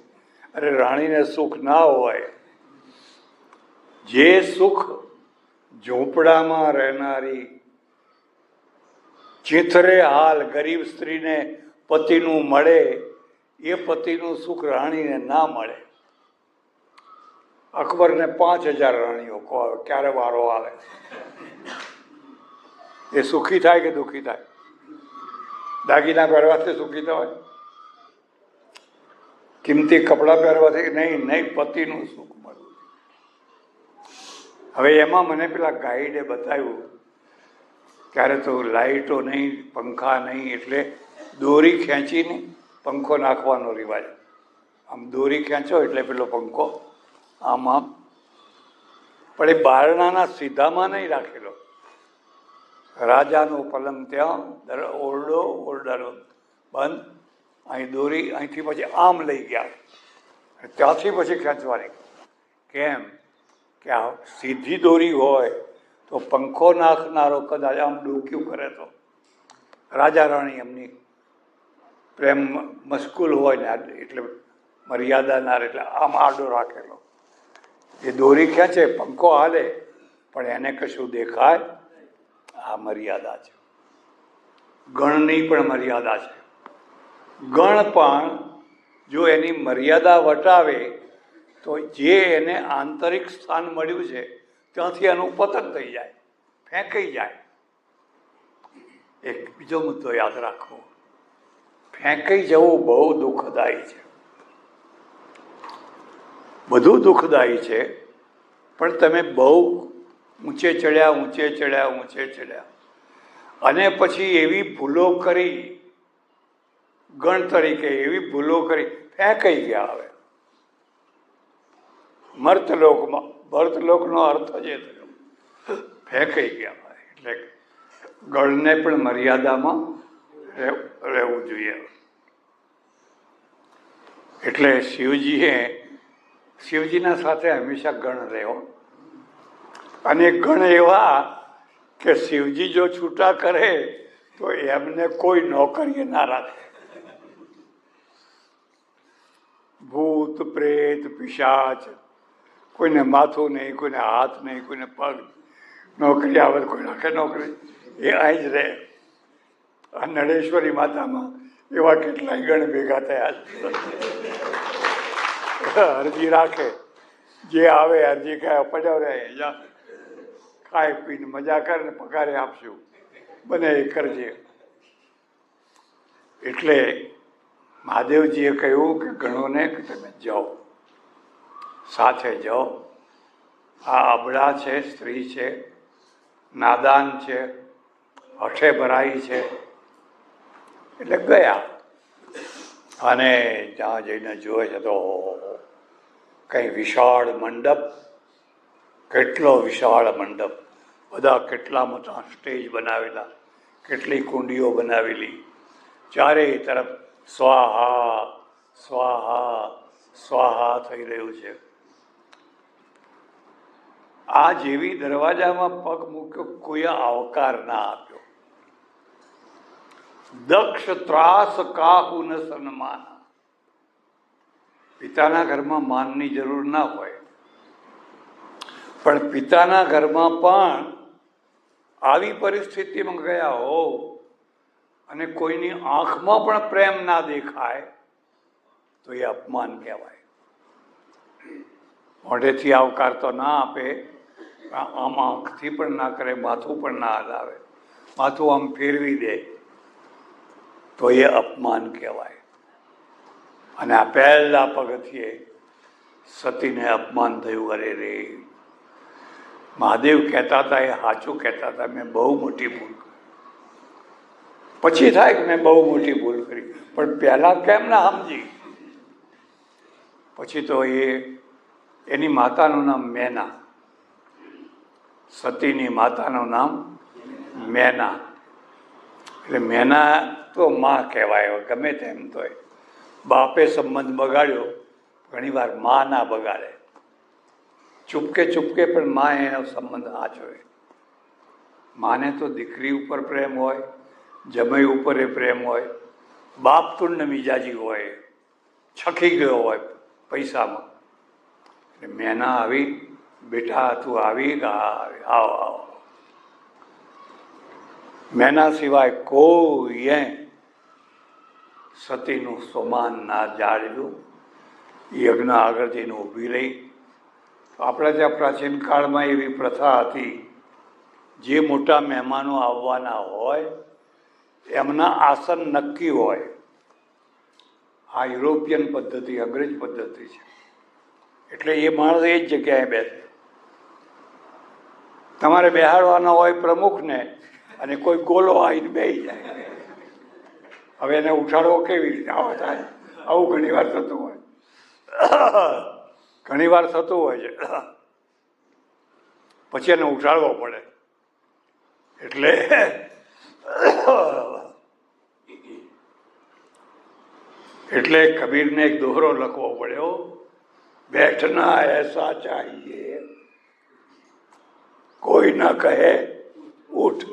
અરે રાણીને સુખ ના હોય. જે સુખ ઝૂંપડામાં રહેનારી ચીથરે હાલ ગરીબ સ્ત્રીને પતિનું મળે, એ પતિનું સુખ રાણીને ના મળે. અકબરને 5000 રાણીઓ, ક્યારે વારો આવે? એ સુખી થાય કે દુઃખી થાય? દાગીના પહેરવાથી સુખી થવાય? કિંમતી કપડાં પહેરવાથી નહીં. પતિનું સુખ મળવું. હવે એમાં મને પેલા ગાઈડે બતાવ્યું, ત્યારે તો લાઇટો નહીં, પંખા નહીં, એટલે દોરી ખેંચીને પંખો નાખવાનો રિવાજ. આમ દોરી ખેંચો એટલે પેલો પંખો આમ આમ. પણ એ બારણાના સીધામાં નહીં રાખેલો. રાજાનો પલંગ ત્યાં, ઓરડાનો બંધ, અહીં દોરી, અહીંથી પછી આમ લઈ ગયા, ત્યાંથી પછી ખેંચવાની. કેમ કે આ સીધી દોરી હોય તો પંખો નાખનારો કદાચ આમ ડોક્યું કરે તો રાજા રાણી એમની પ્રેમ મશ્ગુલ હોય ને, એટલે મર્યાદા ના રહે, એટલે આમ આડો રાખેલો. એ દોરી ખેંચે, પંખો હાલે, પણ એને કશું દેખાય. આ મર્યાદા છે. ગણની પણ મર્યાદા છે. ગણ પણ જો એની મર્યાદા વટાવે તો જે એને આંતરિક સ્થાન મળ્યું છે ત્યાંથી એનું પતન થઈ જાય, ફેંકાઈ જાય. એક બીજો મુદ્દો યાદ રાખવો, ફેંકાઈ જવું બહુ દુઃખદાયી છે. બધું દુઃખદાયી છે, પણ તમે બહુ ઊંચે ચડ્યા અને પછી એવી ભૂલો કરી, ગણ તરીકે એવી ભૂલો કરી, ફેંકાઈ ગયા. હવે મર્તલોકનો અર્થ જ એ થયો, ફેંકાઈ ગયા. એટલે ગણને પણ મર્યાદામાં રહેવું જોઈએ. એટલે શિવજીના સાથે હંમેશા ગણ રહ્યો. અને ગણ એવા કે શિવજી જો છૂટા કરે તો એમને કોઈ નોકરીએ ના રાખે. ભૂત પ્રેત પિશાચ, કોઈને માથું નહીં, કોઈને હાથ નહીં, કોઈને પગ, નોકરી આવે કોઈ રાખે નોકરી, એ અહીં જ રહે. આ નળેશ્વરી માતામાં એવા કેટલાય ગણ ભેગા થયા છે. અરજી રાખે, જે આવે અરજી કહે પજાવરે જા, ખાઈ પીને મજા કરે ને પગારે આપશું, બને એ કરજે. એટલે મહાદેવજીએ કહ્યું કે ગણોને કે તમે જાઓ, સાથે જાઓ. આ અબળા છે, સ્ત્રી છે, નાદાન છે, હઠે ભરાઈ છે. એટલે ગયા અને ત્યાં જઈને જોયે છે તો કઈ વિશાળ મંડપ, કેટલો વિશાળ મંડપ, બધા કેટલા મોટા સ્ટેજ બનાવેલા, કેટલી કુંડીઓ બનાવેલી, ચારેય તરફ સ્વાહા સ્વાહા સ્વાહા થઈ રહ્યું છે. આ જેવી દરવાજામાં પગ મૂક્યો, કોઈ આવકાર ના આપ્યો. દક્ષ ત્રાસ કાહુ ન સન્માન. પિતાના ઘરમાં માનની જરૂર ના હોય, પણ પિતાના ઘરમાં પણ આવી પરિસ્થિતિમાં ગયા હો અને કોઈની આંખમાં પણ પ્રેમ ના દેખાય તો એ અપમાન કહેવાય. મોઢેથી આવકાર તો ના આપે, આમ આંખથી પણ ના કરે, માથું પણ ના હલાવે, માથું આમ ફેરવી દે તો એ અપમાન કહેવાય. અને આ પહેલા પગથિયે સતીને અપમાન થયું. અરે રે, મહાદેવ કહેતા હતા એ સાચું કહેતા હતા, મેં બહુ મોટી ભૂલ કરી. પછી થાય કે મેં બહુ મોટી ભૂલ કરી, પણ પહેલા કેમ ના સમજી? પછી તો એની માતાનું નામ મેના, સતીની માતાનું નામ મેના. એટલે મેના તો માં કહેવાય, ગમે તેમ તો બાપે સંબંધ બગાડ્યો, ઘણી વાર માં ના બગાડે, ચૂપકે ચૂપકે પણ માં એનો સંબંધ આચવે. માને તો દીકરી ઉપર પ્રેમ હોય, જમાઈ ઉપર એ પ્રેમ હોય, બાપ તુંડ મિજાજી હોય, છકી ગયો હોય પૈસામાં. એટલે મેના આવી, બેટા તું આવી, આવો આવો. મેના સિવાય કોઈએ સતીનું સોમાન ના જાળ્યું. યજ્ઞ આગળ જઈને ઊભી રહી. આપણા ત્યાં પ્રાચીન કાળમાં એવી પ્રથા હતી, જે મોટા મહેમાનો આવવાના હોય એમના આસન નક્કી હોય. આ યુરોપિયન પદ્ધતિ, અંગ્રેજ પદ્ધતિ છે. એટલે એ માણસ એ જ જગ્યાએ બેસે. તમારે બેહાડવાના હોય પ્રમુખને, અને કોઈ ગોલો આવીને બેસી જાય. હવે એને ઉઠાડવો કેવી રીતે? આવો થાય. આવું ઘણી વાર થતું હોય, ઘણી વાર થતું હોય છે. પછી એને ઉઠાડવો પડે. એટલે કબીરને એક દોહરો લખવો પડ્યો, બેઠના એસા ચાહીએ કોઈ ના કહે ઉઠ.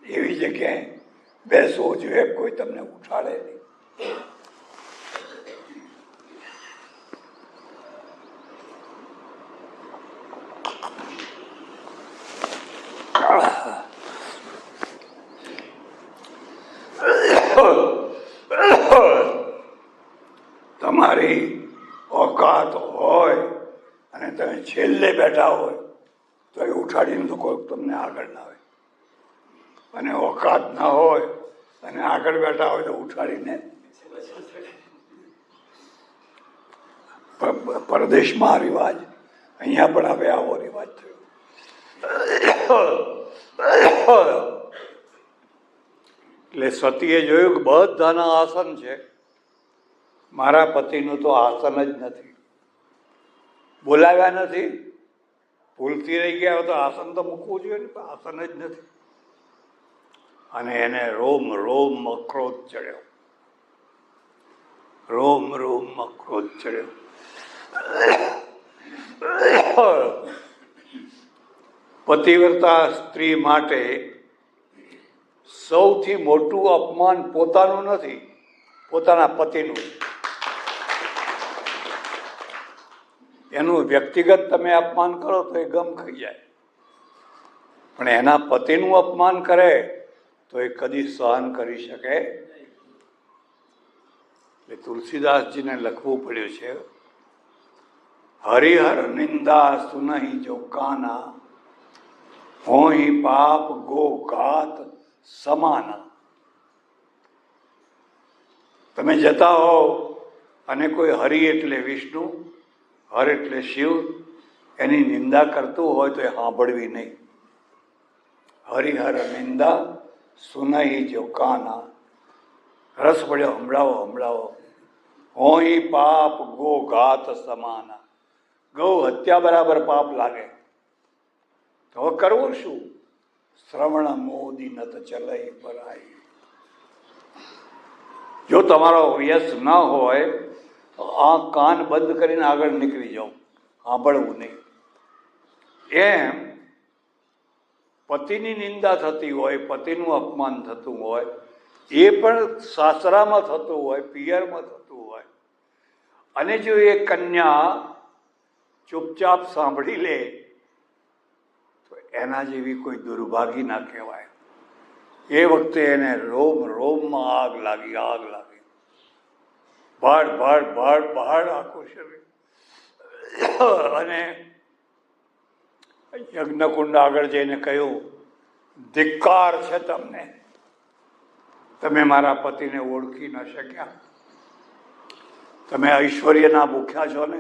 એવી જગ્યાએ બેસવો જોઈએ, કોઈ તમને ઉઠાડે નહીં. તમારી ઓકાત હોય અને તમે છેલ્લે બેઠા હોય તો એ ઉઠાડીને તો કોઈ તમને આગળ ના આવે, અને ઓકાત ના હોય અને આગળ બેઠા હોય તો ઉઠાડીને. પરદેશમાં રિવાજ, અહીંયા પણ હવે આવો રિવાજ થયો. એટલે સતીએ જોયું કે બધાના આસન છે, મારા પતિનું તો આસન જ નથી. બોલાવ્યા નથી, ભૂલથી રહી ગયા હોય તો આસન તો મૂકવું જોઈએ ને, આસન જ નથી. અને એને રોમ રોમ ક્રોધ ચડ્યો, રોમ રોમ ક્રોધ ચડ્યો. પતિવ્રતા સ્ત્રી માટે સૌથી મોટું અપમાન પોતાનું નથી, પોતાના પતિનું. એનું વ્યક્તિગત તમે અપમાન કરો તો એ ગમ ખાઈ જાય, પણ એના પતિનું અપમાન કરે તો એ કદી સહન કરી શકે. એટલે તુલસીદાસજીને લખવું પડ્યું છે, હરિહર નિંદા સુનહી જો કાના, હોઈ પાપ ગો ઘાત સમાના. તમે જતા હો અને કોઈ હરિ એટલે વિષ્ણુ, હર એટલે શિવ, એની નિંદા કરતું હોય તો એ સાંભળવી નહીં. હરિહર નિંદા સુનહી જો કાના, રસ પડ્યો સંભળાવો સંભળાવો. હોઈ પાપ ગો ઘાત સમાના, ગૌ હત્યા બરાબર પાપ લાગે. તો હવે કરવું શું? શ્રવણ મોદી નત ચલઈ પરાઈ. જો તમારો યશ ન હોય તો આ કાન બંધ કરીને આગળ નીકળી જાઓ, સાંભળવું નહીં. એમ પતિની નિંદા થતી હોય, પતિનું અપમાન થતું હોય, એ પણ સાસરામાં થતું હોય, પિયરમાં થતું હોય, અને જો એ કન્યા ચૂપચાપ સાંભળી લે તો એના જેવી કોઈ દુર્ભાગી ના કહેવાય. એ વખતે એને રોમ રોમમાં આગ લાગી, આગ લાગી, ભાડ ભાડ ભાડ ભાડ આખું શરીર. અને યજ્ઞકુંડ આગળ જઈને કહ્યું, ધિક્કાર છે તમને, તમે મારા પતિને ઓળખી ન શક્યા, તમે ઐશ્વર્યના ભૂખ્યા છો ને,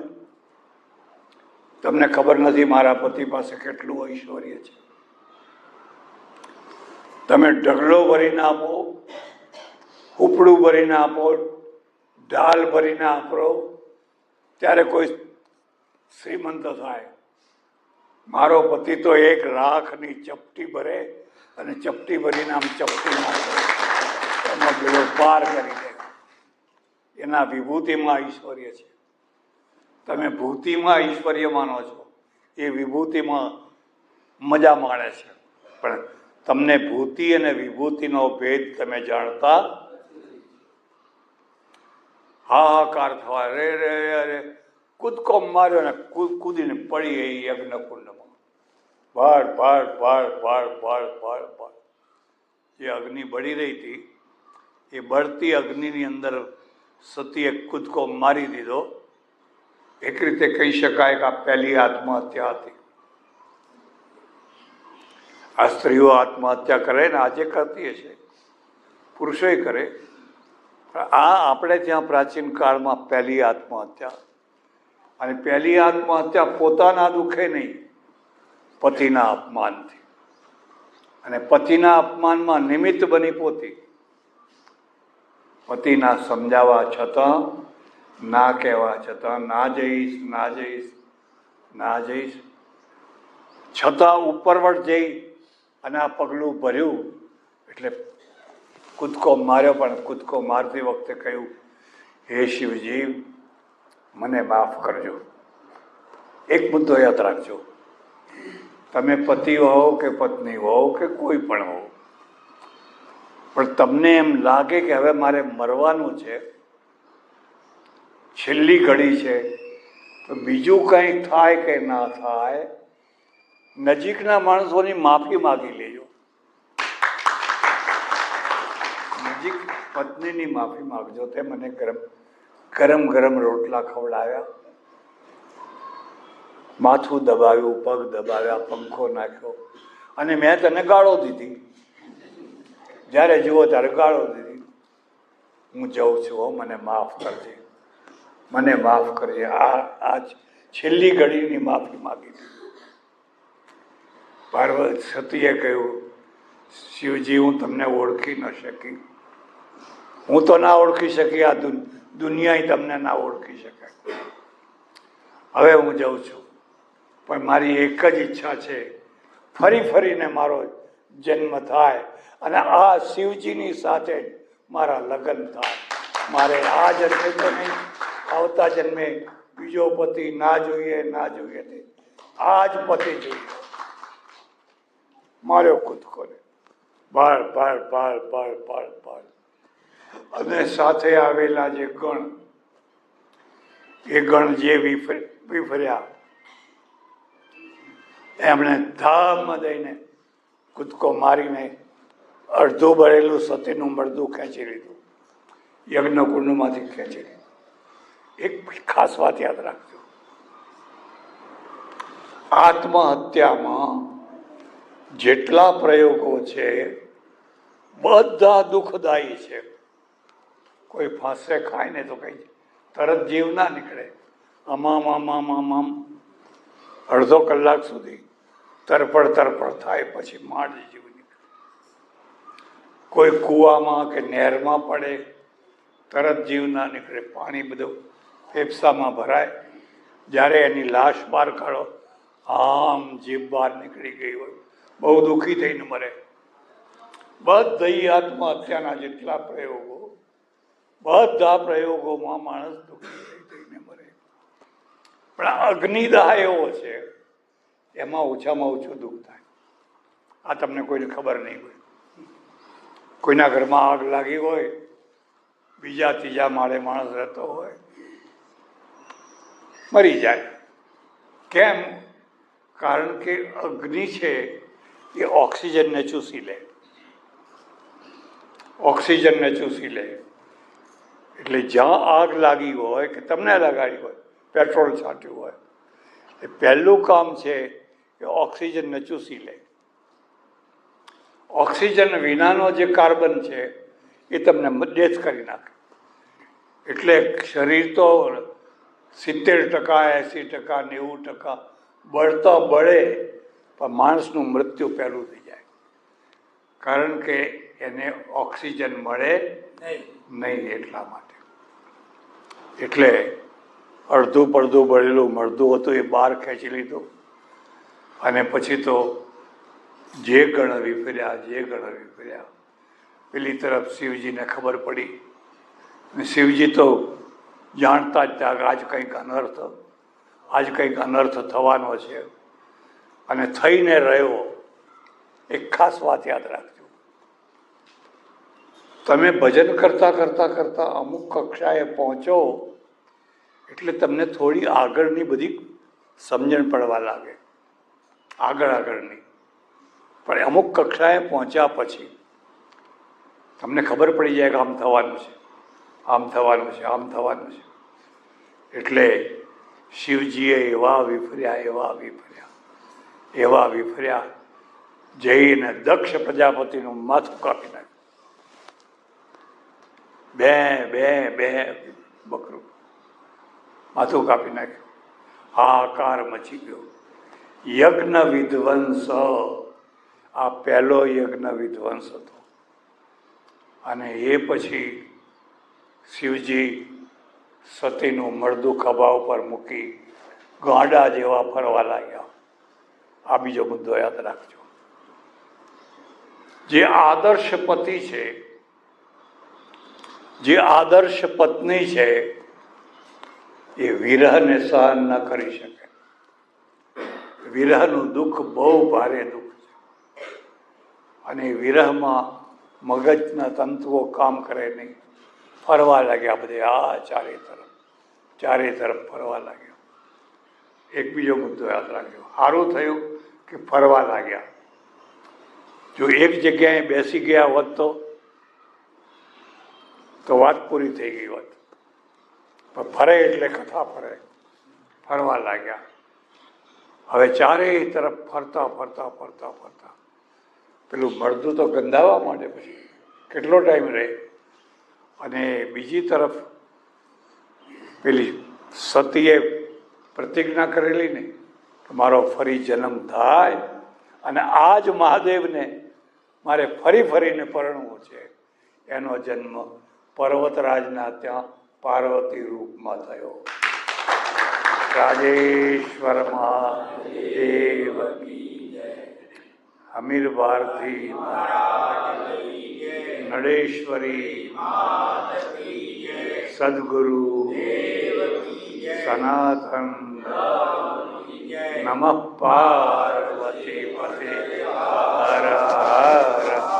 તમને ખબર નથી મારા પતિ પાસે કેટલું ઐશ્વર્ય છે. તમે ઢગલો ભરીને આપો, ઉપડું ભરીને આપો, ઢાલ ભરીને આપો, ત્યારે કોઈ શ્રીમંત થાય. મારો પતિ તો એક રાખની ચપટી ભરે અને ચપટી ભરીને આમ ચપટી નાખે, એનો બેડો પાર કરી દે. એના વિભૂતિમાં ઐશ્વર્ય છે. તમે ભૂતિમાં ઐશ્વર્ય માનો છો, એ વિભૂતિમાં મજા માણે છે, પણ તમને ભૂતિ અને વિભૂતિનો ભેદ તમે જાણતા. હાહાકાર થવા, રે રે રે, કૂદકો માર્યો ને કૂદીને પડી એ યજ્ઞકુંડમાં. ભાડ ભાડ ભાડ ભાડ ભાડ ભાડ ભાડ. જે અગ્નિ બળી રહી હતી એ બળતી અગ્નિની અંદર સતીએ કૂદકો મારી દીધો. એક રીતે કહી શકાય કે આ પહેલી આત્મહત્યા હતી. આ સ્ત્રીઓ આત્મહત્યા કરે ને આજે કરતી હશે, પુરુષોય કરે. આ આપણે ત્યાં પ્રાચીન કાળમાં પહેલી આત્મહત્યા. અને પહેલી આત્મહત્યા પોતાના દુઃખે નહીં, પતિના અપમાનથી. અને પતિના અપમાનમાં નિમિત્ત બની પોતી. પતિના સમજાવવા છતાં, ના કહેવા છતાં, ના જઈશ ના જઈશ ના જઈશ છતાં ઉપરવટ જઈ અને આ પગલું ભર્યું. એટલે કૂદકો માર્યો, પણ કૂદકો મારતી વખતે કહ્યું, હે શિવજી મને માફ કરજો. એક મુદ્દો યાદ રાખજો, તમે પતિ હો કે પત્ની હો કે કોઈ પણ હો, પણ તમને એમ લાગે કે હવે મારે મરવાનું છે, છેલ્લી ઘડી છે, તો બીજું કંઈ થાય કે ના થાય, નજીકના માણસોની માફી માગી લેજો. નજીક પત્નીની માફી માગજો, તે મને ગરમ ગરમ રોટલા ખવડાવ્યા, માથું દબાવ્યું, પગ દબાવ્યા, પંખો નાખ્યો, અને મેં તને ગાળો દીધી. જ્યારે જુઓ ત્યારે ગાળો દીધી. હું જઉં છું, મને માફ કરજે, મને માફ કરજે. આ છેલ્લી ઘડીની માફી માગી. પાર્વતી સતીએ કહ્યું, શિવજી હું તમને ઓળખી ન શકી, હું તો ના ઓળખી શકી, આ દુનિયા તમને ના ઓળખી શકે. હવે હું જાઉં છું, પણ મારી એક જ ઈચ્છા છે, ફરી ફરીને મારો જન્મ થાય અને આ શિવજીની સાથે મારા લગ્ન થાય. મારે આ જન્મે તો નહીં, આવતા જન્મે બીજો પતિ ના જોઈએ, ના જોઈએ, આ જ પતિ જોઈએ. માર્યો કૂદકો ને બાળ બાળ બાળ બાળ બાળ બાળ. અને સાથે આવેલા જે ગણ, એ ગણ જે વિફર્યા એમણે ધામ દઈને કૂદકો મારીને અડધું બળેલું સતીનું મળદું ખેંચી લીધું, યજ્ઞકુંડમાંથી ખેંચી લીધું. એક ખાસ વાત યાદ રાખજો, આત્મહત્યામાં જેટલા પ્રયોગો છે બધા દુઃખદાયી છે. કોઈ ફાંસે ખાય ને તો કઈ તરત જીવ ના નીકળે, આમામ આમામ આમામ અડધો કલાક સુધી તરફડ તરફડ થાય, પછી માંડ જીવ નીકળે. કોઈ કૂવામાં કે નહેરમાં પડે તરત જીવ ના નીકળે, પાણી બધું ફેફસામાં ભરાય, જ્યારે એની લાશ બહાર કાઢો આમ જીભ બહાર નીકળી ગઈ હોય, બહુ દુઃખી થઈને મરે. બધી આત્મહત્યાના જેટલા પ્રયોગો, બધા પ્રયોગોમાં માણસ દુઃખી થઈને મરે. પણ અગ્નિદાહ એવો છે એમાં ઓછામાં ઓછું દુઃખ થાય. આ તમને કોઈને ખબર નહીં હોય. કોઈના ઘરમાં આગ લાગી હોય, બીજા ત્રીજા માળે માણસ રહેતો હોય, મરી જાય. કેમ? કારણ કે અગ્નિ છે એ ઓક્સિજનને ચૂસી લે, ઓક્સિજનને ચૂસી લે. એટલે જ્યાં આગ લાગી હોય કે તમને લગાડી હોય, પેટ્રોલ છાંટ્યું હોય, એ પહેલું કામ છે કે ઓક્સિજનને ચૂસી લે. ઓક્સિજન વિનાનો જે કાર્બન છે એ તમને ડેથ કરી નાખે. એટલે શરીર તો 70%, 80%, 90% બળતા બળે, પણ માણસનું મૃત્યુ પહેલું થઈ જાય. કારણ કે એને ઓક્સિજન મળે નહીં એટલા માટે. એટલે અડધું પડધું બળેલું મળદું હતું એ બહાર ખેંચી લીધું. અને પછી તો જે ગણ વિફર્યા, પેલી તરફ શિવજીને ખબર પડી. અને શિવજી તો જાણતા જ ત્યાં આજ કંઈક અનર્થ થવાનો છે, અને થઈને રહ્યો. એક ખાસ વાત યાદ રાખજો, તમે ભજન કરતા અમુક કક્ષાએ પહોંચો એટલે તમને થોડી આગળની બધી સમજણ પડવા લાગે, આગળની. પણ અમુક કક્ષાએ પહોંચ્યા પછી તમને ખબર પડી જાય કે આમ થવાનું છે, આમ થવાનું છે, આમ થવાનું છે. એટલે શિવજીએ એવા વિફર્યા જઈને દક્ષ પ્રજાપતિનું માથું કાપી નાખ્યું. બે બકરું માથું કાપી નાખ્યું. હાહાકાર મચી ગયો. યજ્ઞ વિધ્વંસ, આ પહેલો યજ્ઞ વિધ્વંસ હતો. અને એ પછી શિવજી સતીનું મળદું ખભા ઉપર મૂકી ગાંડા જેવા ફરવા લાગ્યા. આ બીજો મુદ્દો યાદ રાખજો. જે આદર્શ પતિ છે, જે આદર્શ પત્ની છે, એ વિરહને સહન ન કરી શકે. વિરહનું દુઃખ બહુ ભારે દુઃખ છે. અને વિરહમાં મગજના તંતુઓ કામ કરે નહીં. ફરવા લાગ્યા બધે, આ ચારે તરફ ફરવા લાગ્યા. એક બીજો મુદ્દો યાદ રાખજો. સારું થયું કે ફરવા લાગ્યા. જો એક જગ્યાએ બેસી ગયા હોત તો વાત પૂરી થઈ ગઈ હોત. પણ ફરે એટલે કથા ફરવા લાગ્યા. હવે ચારેય તરફ ફરતા પેલું મળદું તો ગંધાવા માંડે, પછી કેટલો ટાઈમ રહે. અને બીજી તરફ પેલી સતીએ પ્રતિજ્ઞા કરેલી ને કે મારો ફરી જન્મ થાય અને આ જ મહાદેવને મારે ફરીને પરણવું છે. એનો જન્મ પર્વતરાજના ત્યાં પાર્વતી રૂપમાં થયો. રાજેશ્વર મહાદેવ કી જય. હમીર ભારતી નડેશ્વરી સદગુરુ સનાતન નમઃ પાર્વતી પતે. હર હર